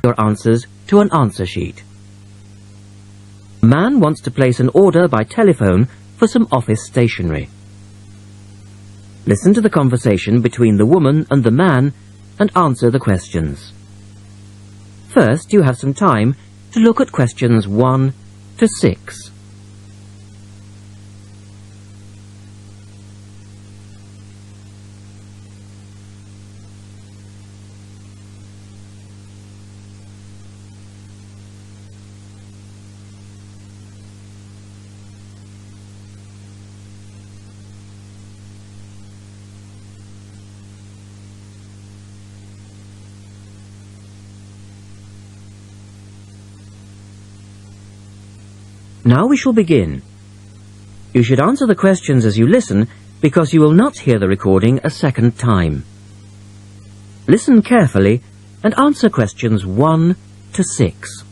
your answers to an answer sheet. Man wants to place an order by telephone for some office stationery. Listen to the conversation between the woman and the man and answer the questions. First, you have some time to look at questions 1 to 6. Now we shall begin. You should answer the questions as you listen, because you will not hear the recording a second time. Listen carefully and answer questions 1 to 6.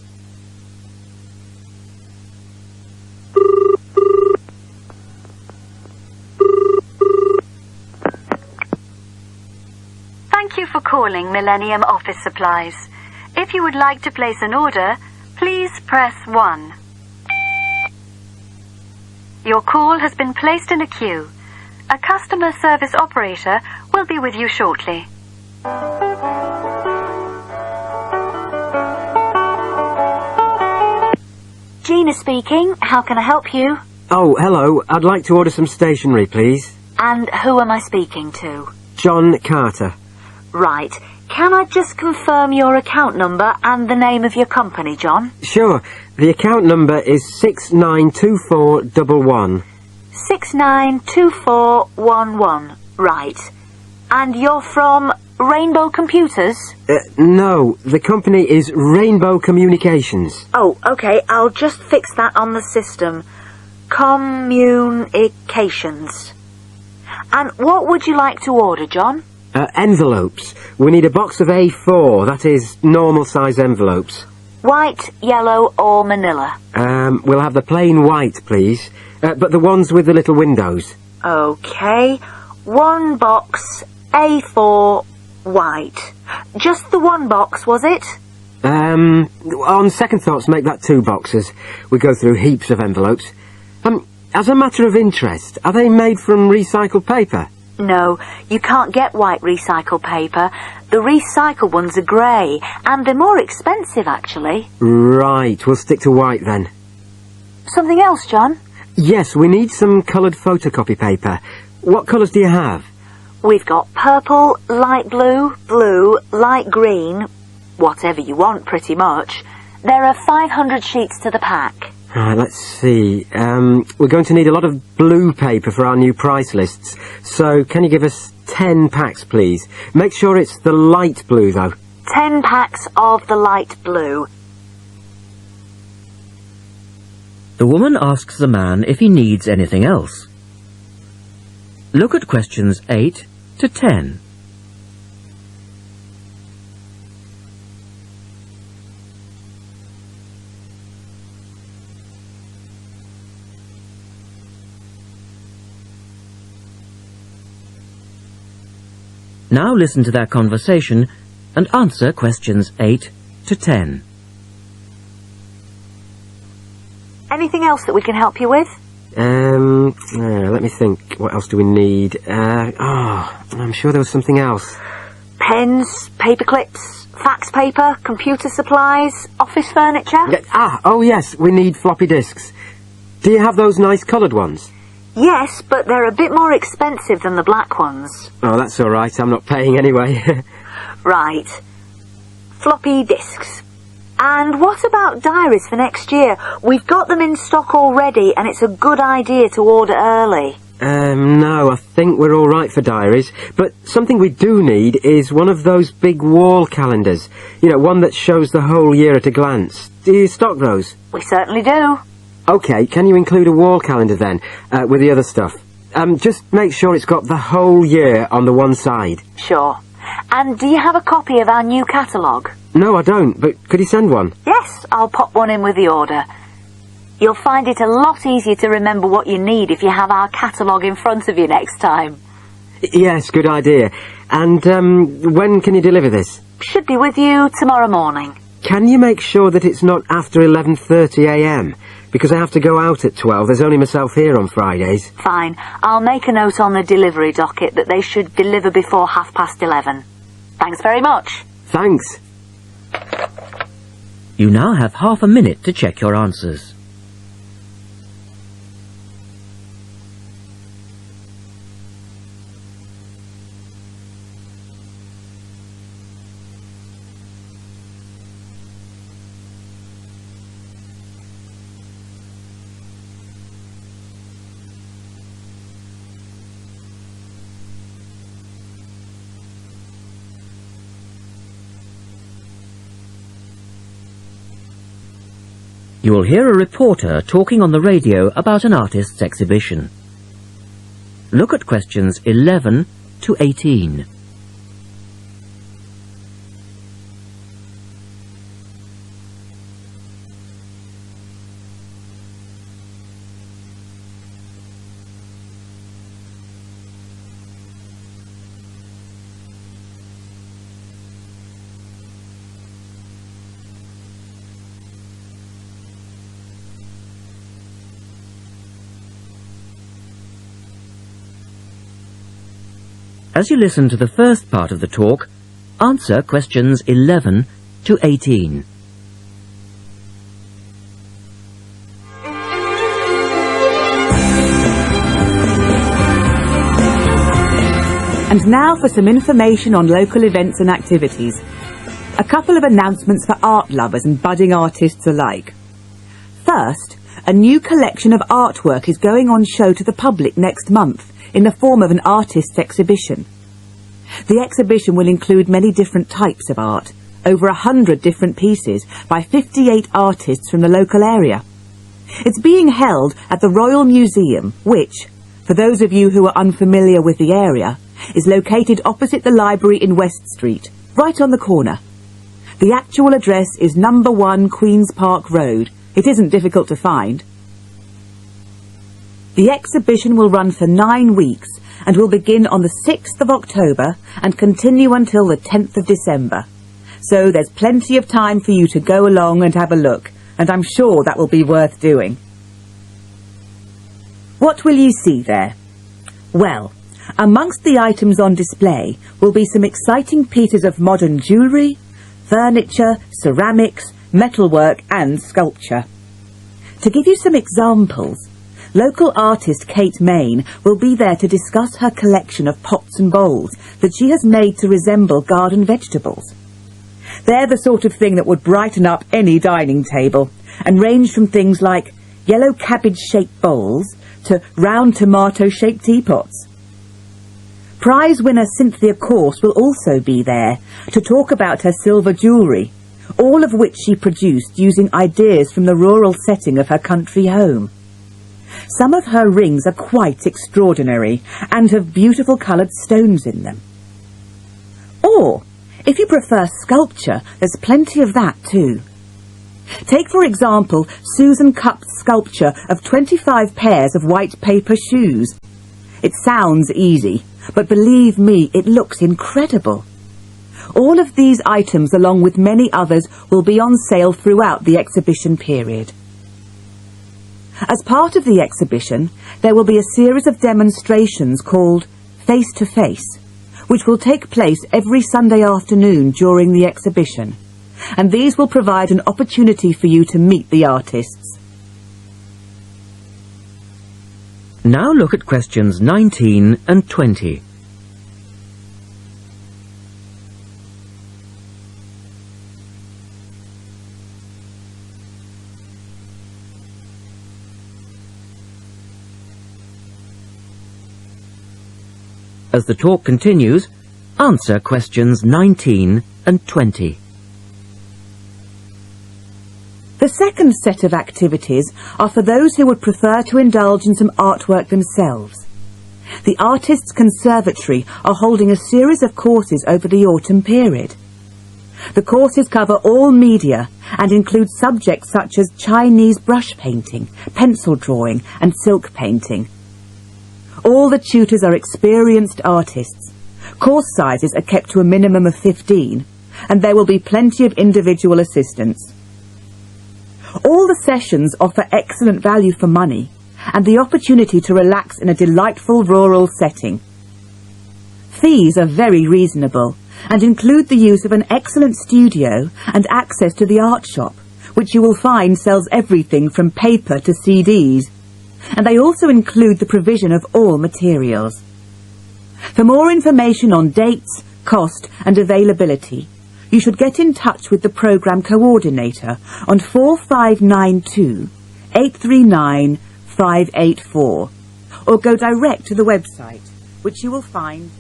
Thank you for calling Millennium Office Supplies. If you would like to place an order, please press 1. Your call has been placed in a queue. A customer service operator will be with you shortly. Gina speaking. How can I help you? Oh, hello. I'd like to order some stationery, please. And who am I speaking to? John Carter. Right. Can I just confirm your account number and the name of your company, John? Sure. The account number is 692411. 692411. Right. And you're from Rainbow Computers? No, the company is Rainbow Communications. Oh, okay. I'll just fix that on the system. Communications. And what would you like to order, John? Envelopes. We need a box of A4, that is, normal size envelopes. White, yellow or manila? We'll have the plain white, please. But the ones with the little windows. Okay. One box, A4, white. Just the one box, was it? On second thoughts, make that 2 boxes. We go through heaps of envelopes. As a matter of interest, are they made from recycled paper? No, you can't get white recycled paper. The recycled ones are grey, and they're more expensive, actually. Right, we'll stick to white then. Something else, John? Yes, we need some coloured photocopy paper. What colours do you have? We've got purple, light blue, blue, light green, whatever you want, pretty much. There are 500 sheets to the pack. Right, let's see. We're going to need a lot of blue paper for our new price lists. So, can you give us 10 packs, please? Make sure it's the light blue, though. 10 packs of the light blue. The woman asks the man if he needs anything else. Look at questions 8 to 10. Now listen to their conversation and answer questions 8 to 10. Anything else that we can help you with? Let me think. What else do we need? I'm sure there was something else. Pens, paper clips, fax paper, computer supplies, office furniture? Oh yes, we need floppy disks. Do you have those nice coloured ones? Yes, but they're a bit more expensive than the black ones. Oh, that's all right. I'm not paying anyway. Right. Floppy disks. And what about diaries for next year? We've got them in stock already, and it's a good idea to order early. No, I think we're all right for diaries. But something we do need is one of those big wall calendars. You know, one that shows the whole year at a glance. Do you stock those? We certainly do. OK, can you include a wall calendar then, with the other stuff? Just make sure it's got the whole year on the one side. Sure. And do you have a copy of our new catalogue? No, I don't, but could you send one? Yes, I'll pop one in with the order. You'll find it a lot easier to remember what you need if you have our catalogue in front of you next time. Yes, good idea. And when can you deliver this? Should be with you tomorrow morning. Can you make sure that it's not after 11:30 a.m? Because I have to go out at 12. There's only myself here on Fridays. Fine. I'll make a note on the delivery docket that they should deliver before 11:30. Thanks very much. Thanks. You now have half a minute to check your answers. You will hear a reporter talking on the radio about an artist's exhibition. Look at questions 11 to 18. As you listen to the first part of the talk, answer questions 11 to 18. And now for some information on local events and activities. A couple of announcements for art lovers and budding artists alike. First, a new collection of artwork is going on show to the public next month in the form of an artist's exhibition. The exhibition will include many different types of art, over 100 different pieces by 58 artists from the local area. It's being held at the Royal Museum, which, for those of you who are unfamiliar with the area, is located opposite the library in West Street, right on the corner. The actual address is number 1 Queen's Park Road. It isn't difficult to find. The exhibition will run for 9 weeks and will begin on the 6th of October and continue until the 10th of December. So there's plenty of time for you to go along and have a look, and I'm sure that will be worth doing. What will you see there? Well, amongst the items on display will be some exciting pieces of modern jewellery, furniture, ceramics, metalwork and sculpture. To give you some examples, local artist Kate Main will be there to discuss her collection of pots and bowls that she has made to resemble garden vegetables. They're the sort of thing that would brighten up any dining table and range from things like yellow cabbage-shaped bowls to round tomato-shaped teapots. Prize winner Cynthia Corse will also be there to talk about her silver jewellery, all of which she produced using ideas from the rural setting of her country home. Some of her rings are quite extraordinary and have beautiful coloured stones in them. Or, if you prefer sculpture, there's plenty of that too. Take, for example, Susan Cupp's sculpture of 25 pairs of white paper shoes. It sounds easy, but believe me, it looks incredible. All of these items, along with many others, will be on sale throughout the exhibition period. As part of the exhibition, there will be a series of demonstrations called Face to Face, which will take place every Sunday afternoon during the exhibition, and these will provide an opportunity for you to meet the artists. Now look at questions 19 and 20. As the talk continues, answer questions 19 and 20. The second set of activities are for those who would prefer to indulge in some artwork themselves. The Artists' Conservatory are holding a series of courses over the autumn period. The courses cover all media and include subjects such as Chinese brush painting, pencil drawing and silk painting. All the tutors are experienced artists. Course sizes are kept to a minimum of 15, and there will be plenty of individual assistance. All the sessions offer excellent value for money and the opportunity to relax in a delightful rural setting. Fees are very reasonable and include the use of an excellent studio and access to the art shop, which you will find sells everything from paper to CDs, and they also include the provision of all materials. For more information on dates, cost and availability, you should get in touch with the programme coordinator on 4592 839 584 or go direct to the website, which you will find.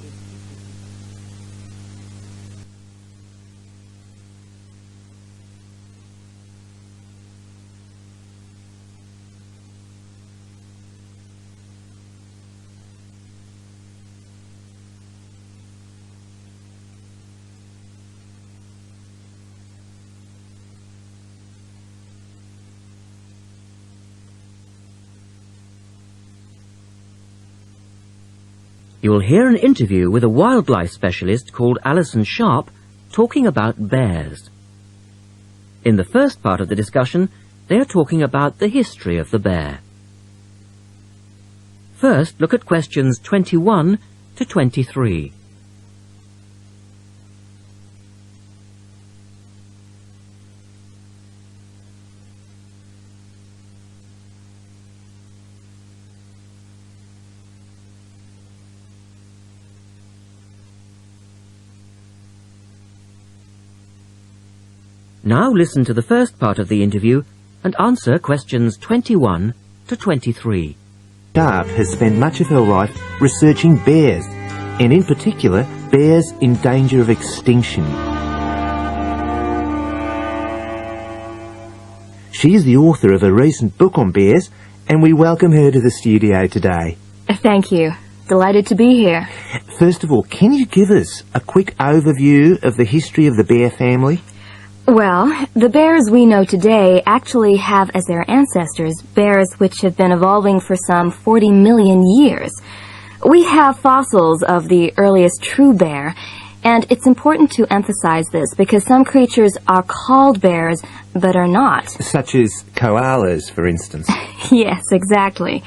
You will hear an interview with a wildlife specialist called Alison Sharp talking about bears. In the first part of the discussion, they are talking about the history of the bear. First, look at questions 21 to 23. Now listen to the first part of the interview and answer questions 21 to 23. Sharp has spent much of her life researching bears, and in particular, bears in danger of extinction. She is the author of a recent book on bears, and we welcome her to the studio today. Thank you. Delighted to be here. First of all, can you give us a quick overview of the history of the bear family? Well, the bears we know today actually have as their ancestors bears which have been evolving for some 40 million years. We have fossils of the earliest true bear, and it's important to emphasize this because some creatures are called bears but are not. Such as koalas, for instance. Yes, exactly.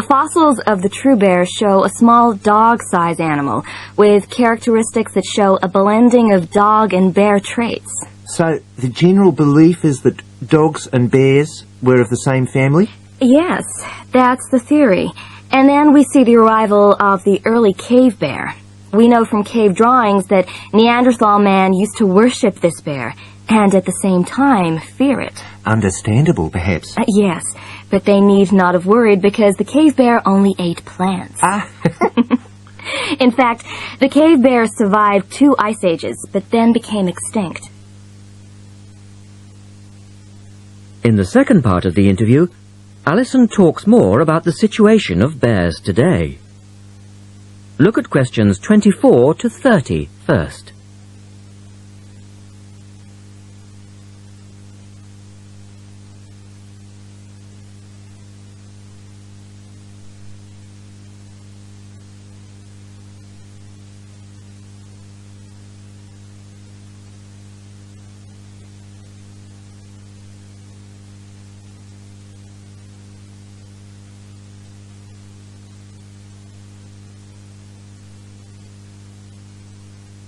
Fossils of the true bear show a small dog-sized animal with characteristics that show a blending of dog and bear traits. So the general belief is that dogs and bears were of the same family? Yes, that's the theory. And then we see the arrival of the early cave bear. We know from cave drawings that Neanderthal man used to worship this bear, and at the same time fear it. Understandable, perhaps. Yes, but they need not have worried because the cave bear only ate plants. In fact, the cave bear survived 2 ice ages, but then became extinct. In the second part of the interview, Alison talks more about the situation of bears today. Look at questions 24 to 30 first.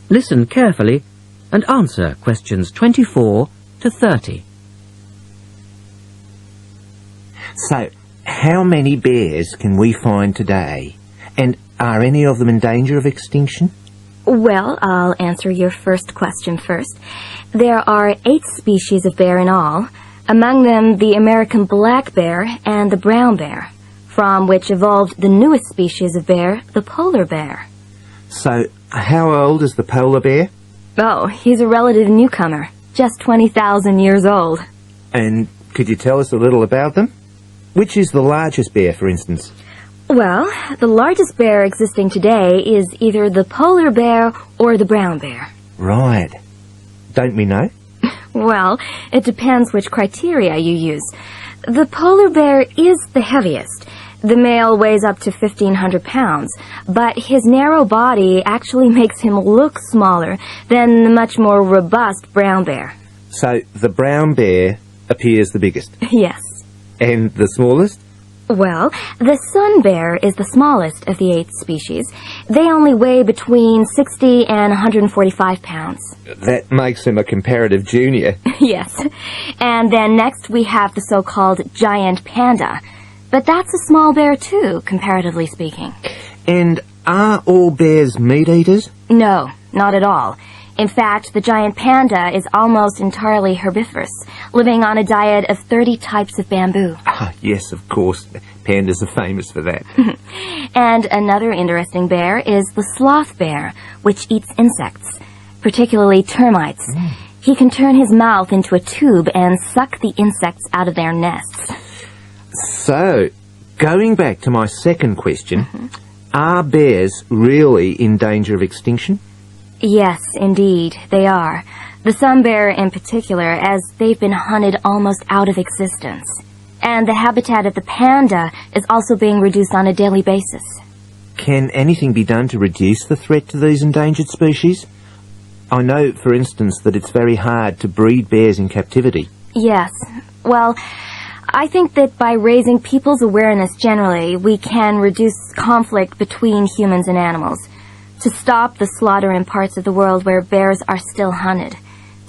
Listen carefully and answer questions 24 to 30. So, how many bears can we find today? And are any of them in danger of extinction? Well, I'll answer your first question first. There are 8 species of bear in all, among them the American black bear and the brown bear, from which evolved the newest species of bear, the polar bear. So, how old is the polar bear? Oh, he's a relative newcomer, just 20,000 years old. And could you tell us a little about them? Which is the largest bear, for instance? Well, the largest bear existing today is either the polar bear or the brown bear. Right. Don't we know? Well, it depends which criteria you use. The polar bear is the heaviest. The male weighs up to 1,500 pounds, but his narrow body actually makes him look smaller than the much more robust brown bear. So the brown bear appears the biggest. Yes. And the smallest? Well, the sun bear is the smallest of the 8 species. They only weigh between 60 and 145 pounds. That makes him a comparative junior. Yes. And then next we have the so-called giant panda. But that's a small bear too, comparatively speaking. And are all bears meat eaters? No, not at all. In fact, the giant panda is almost entirely herbivorous, living on a diet of 30 types of bamboo. Ah, yes, of course. Pandas are famous for that. And another interesting bear is the sloth bear, which eats insects, particularly termites. He can turn his mouth into a tube and suck the insects out of their nests. So, going back to my second question, are bears really in danger of extinction? Yes, indeed, they are. The sun bear in particular, as they've been hunted almost out of existence. And the habitat of the panda is also being reduced on a daily basis. Can anything be done to reduce the threat to these endangered species? I know, for instance, that it's very hard to breed bears in captivity. Yes. Well, I think that by raising people's awareness generally, we can reduce conflict between humans and animals. To stop the slaughter in parts of the world where bears are still hunted,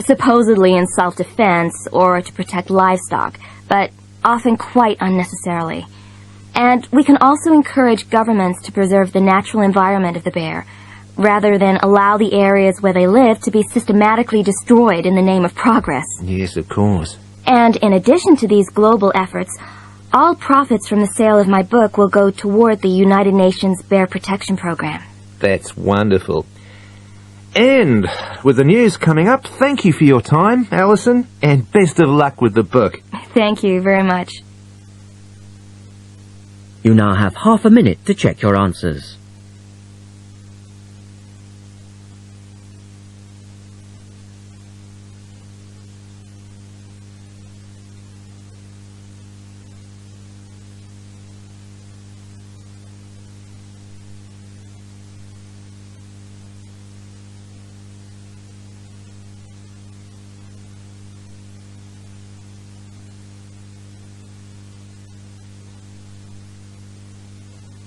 supposedly in self-defense or to protect livestock, but often quite unnecessarily. And we can also encourage governments to preserve the natural environment of the bear, rather than allow the areas where they live to be systematically destroyed in the name of progress. Yes, of course. And in addition to these global efforts, all profits from the sale of my book will go toward the United Nations Bear Protection Program. That's wonderful. And with the news coming up, thank you for your time, Alison, and best of luck with the book. Thank you very much. You now have half a minute to check your answers.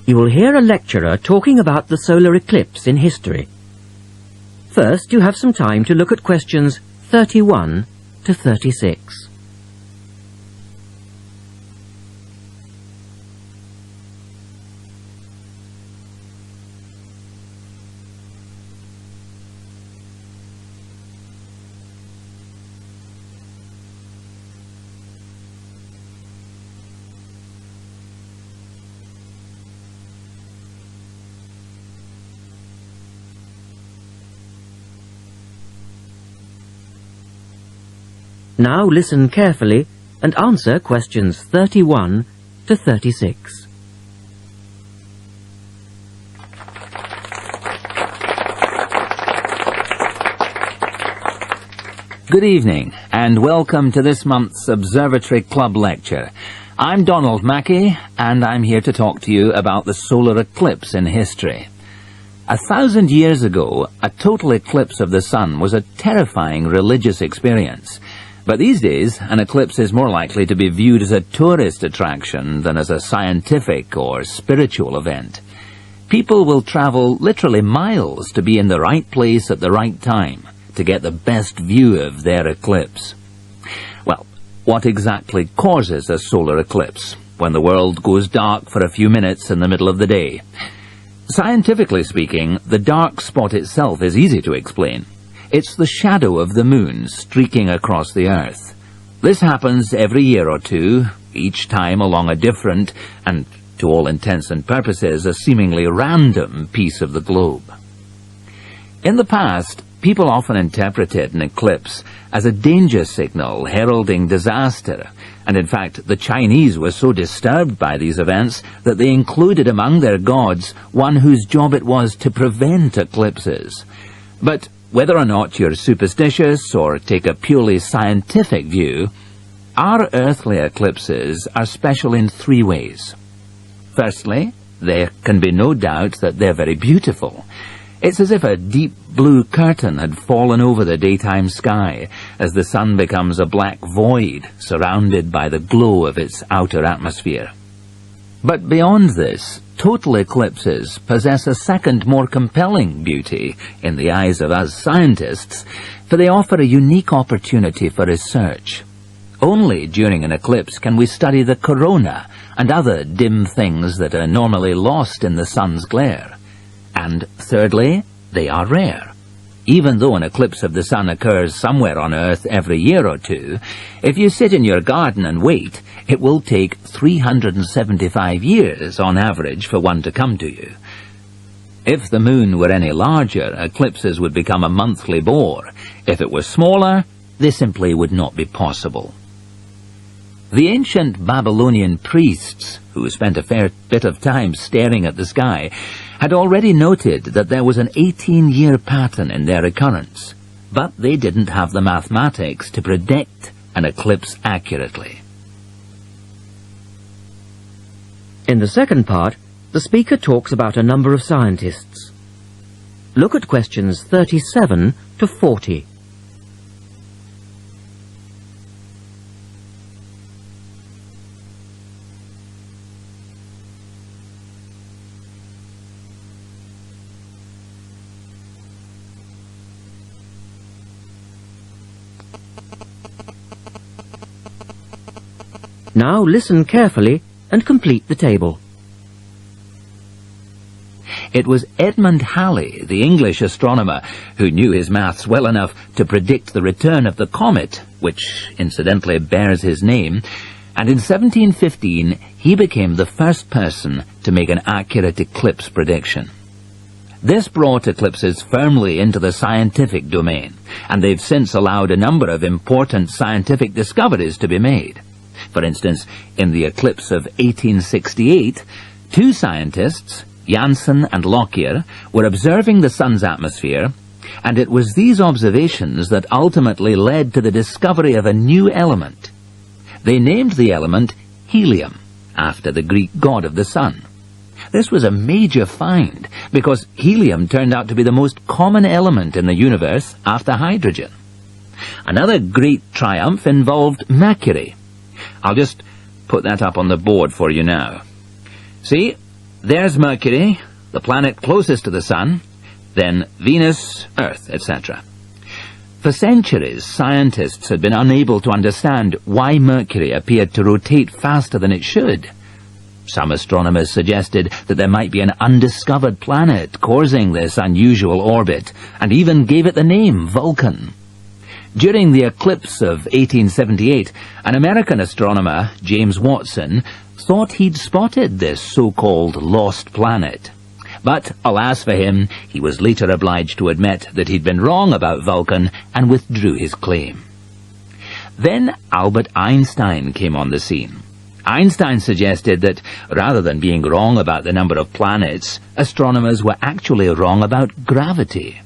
You will hear a lecturer talking about the solar eclipse in history. First, you have some time to look at questions 31 to 36. Now listen carefully and answer questions 31 to 36. Good evening, and welcome to this month's Observatory Club lecture. I'm Donald Mackey, and I'm here to talk to you about the solar eclipse in history. 1,000 years ago, a total eclipse of the sun was a terrifying religious experience. But these days, an eclipse is more likely to be viewed as a tourist attraction than as a scientific or spiritual event. People will travel literally miles to be in the right place at the right time to get the best view of their eclipse. Well, what exactly causes a solar eclipse when the world goes dark for a few minutes in the middle of the day? Scientifically speaking, the dark spot itself is easy to explain. It's the shadow of the moon streaking across the Earth. This happens every year or two, each time along a different, and to all intents and purposes, a seemingly random piece of the globe. In the past, people often interpreted an eclipse as a danger signal heralding disaster, and in fact the Chinese were so disturbed by these events that they included among their gods one whose job it was to prevent eclipses. But whether or not you're superstitious or take a purely scientific view, our earthly eclipses are special in 3 ways. Firstly, there can be no doubt that they're very beautiful. It's as if a deep blue curtain had fallen over the daytime sky as the sun becomes a black void surrounded by the glow of its outer atmosphere. But beyond this, total eclipses possess a second, more compelling beauty in the eyes of us scientists, for they offer a unique opportunity for research. Only during an eclipse can we study the corona and other dim things that are normally lost in the sun's glare. And thirdly, they are rare. Even though an eclipse of the sun occurs somewhere on Earth every year or two, if you sit in your garden and wait, it will take 375 years on average for one to come to you. If the moon were any larger, eclipses would become a monthly bore. If it were smaller, they simply would not be possible. The ancient Babylonian priests, who spent a fair bit of time staring at the sky, had already noted that there was an 18-year pattern in their occurrence, but they didn't have the mathematics to predict an eclipse accurately. In the second part, the speaker talks about a number of scientists. Look at questions 37 to 40. Now listen carefully and complete the table. It was Edmund Halley, the English astronomer, who knew his maths well enough to predict the return of the comet, which incidentally bears his name, and in 1715 he became the first person to make an accurate eclipse prediction. This brought eclipses firmly into the scientific domain, and they've since allowed a number of important scientific discoveries to be made. For instance, in the eclipse of 1868, two scientists, Janssen and Lockyer, were observing the sun's atmosphere, and it was these observations that ultimately led to the discovery of a new element. They named the element helium, after the Greek god of the sun. This was a major find, because helium turned out to be the most common element in the universe after hydrogen. Another great triumph involved mercury. I'll just put that up on the board for you now. See, there's Mercury, the planet closest to the sun, then Venus, Earth, etc. For centuries, scientists had been unable to understand why Mercury appeared to rotate faster than it should. Some astronomers suggested that there might be an undiscovered planet causing this unusual orbit, and even gave it the name Vulcan. During the eclipse of 1878, an American astronomer, James Watson, thought he'd spotted this so-called lost planet. But, alas for him, he was later obliged to admit that he'd been wrong about Vulcan and withdrew his claim. Then Albert Einstein came on the scene. Einstein suggested that, rather than being wrong about the number of planets, astronomers were actually wrong about gravity.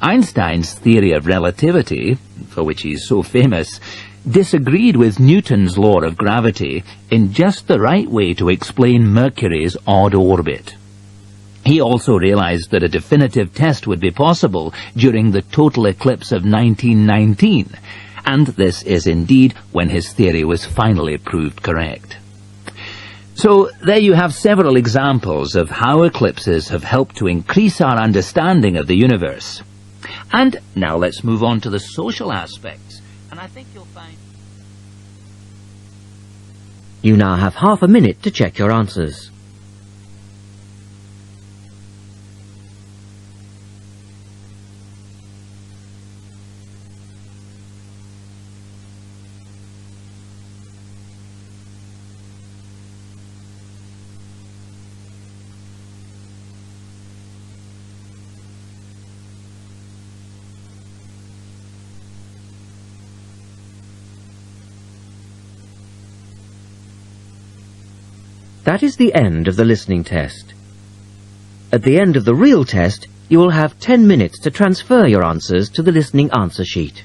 Einstein's theory of relativity, for which he's so famous, disagreed with Newton's law of gravity in just the right way to explain Mercury's odd orbit. He also realized that a definitive test would be possible during the total eclipse of 1919, and this is indeed when his theory was finally proved correct. So there you have several examples of how eclipses have helped to increase our understanding of the universe. And now let's move on to the social aspects, and I think you'll find... You now have half a minute to check your answers. That is the end of the listening test. At the end of the real test, you will have 10 minutes to transfer your answers to the listening answer sheet.